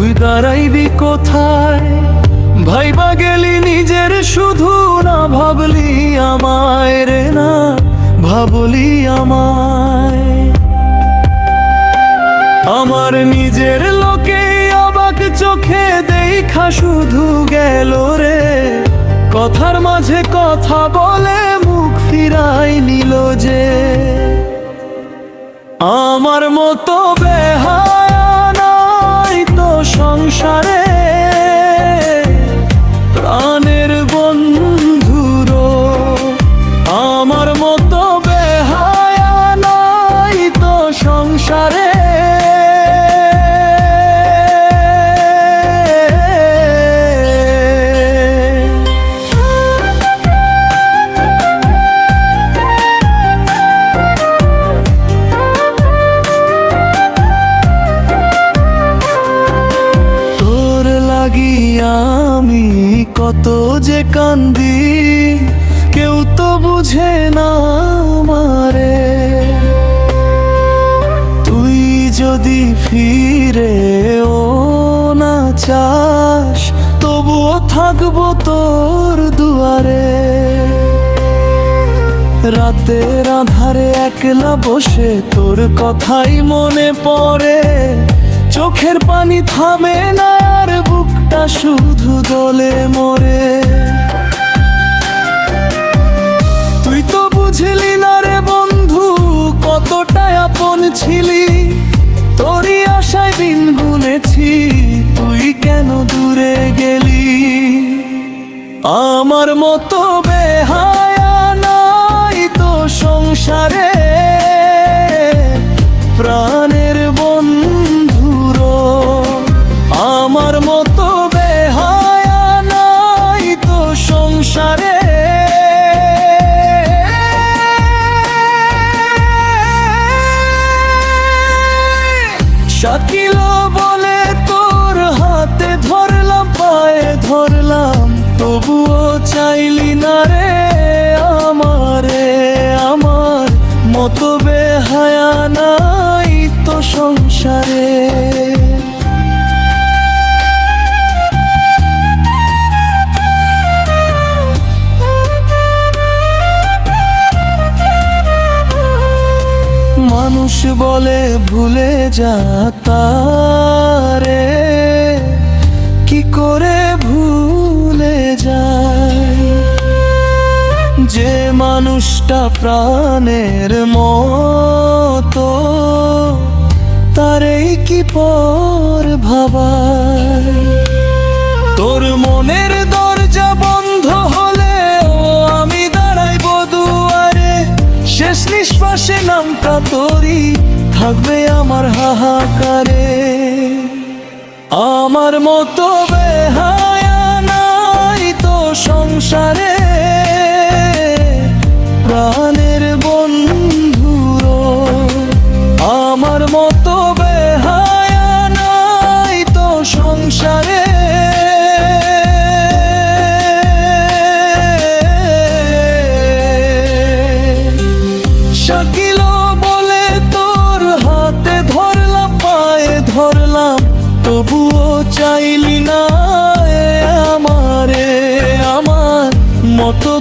তুই দাঁড়াইবি কোথায়? ভাইবা গেলি নিজের শুধু, না ভাবলি আমায় রে, না ভাবলি আমায়। আমার নিজের লোকে অবাক চোখে দেখা শুধু গেল রে, কথার মাঝে কথা বলে মুখ ফিরাই নিল যে। আমার মতো বেহায়া নাই তো সংসারে, প্রাণের বন্ধুরো। আমার মতো বেহায়া নাই তো সংসারে, আমি কত যে কান্দি, কেউ তো বুঝে না আমারে। তুই যদি ফিরে ও না চাস, তবুও থাকবো তোর দুয়ারে। রাতের আধারে একলা বসে তোর কথাই মনে পড়ে, চোখের পানি থামে না আর বুকটা শুধু দোলে মরে। তুই তো বুঝলি না রে বন্ধু, কতটা আপন ছিলি। তোরই আশায় দিন গুনেছি, তুই কেন দূরে গেলি। আমার মতো বেহায়া নাই তো সংসারে, প্রাণের বন্ধুরো। আমার মতো বেহায়া নাই তো সংসারে, শাকিল বলে তোর হাতে ধরলাম, পায়ে ধরলাম, তবুও চাইলি না রে আমারে। আমার মতো বেহায়া নাই তো সংসারে। মানুষ বলে ভুলে যা তারে, কি করে ভুলে যায় যে মানুষটা প্রাণের মতো, তারেই কি পর ভাবায়। তোর মনের দরজা বন্ধ হলে ও আমি দাঁড়াইব দুয়ারে, শেষ নিঃশ্বাসে নামটা তোরই থাকবে আমার হাহাকারে। আমার মতো বেহায়া নাই তো সংসারে, প্রাণের বন্ধুরো। আমার মতো বেহায়া নাই তো সংসারে, শাকিল বলে তোর হাতে ধরলাম, পায়ে ধরলাম, তবুও চাইলি না আমারে। আমার মতো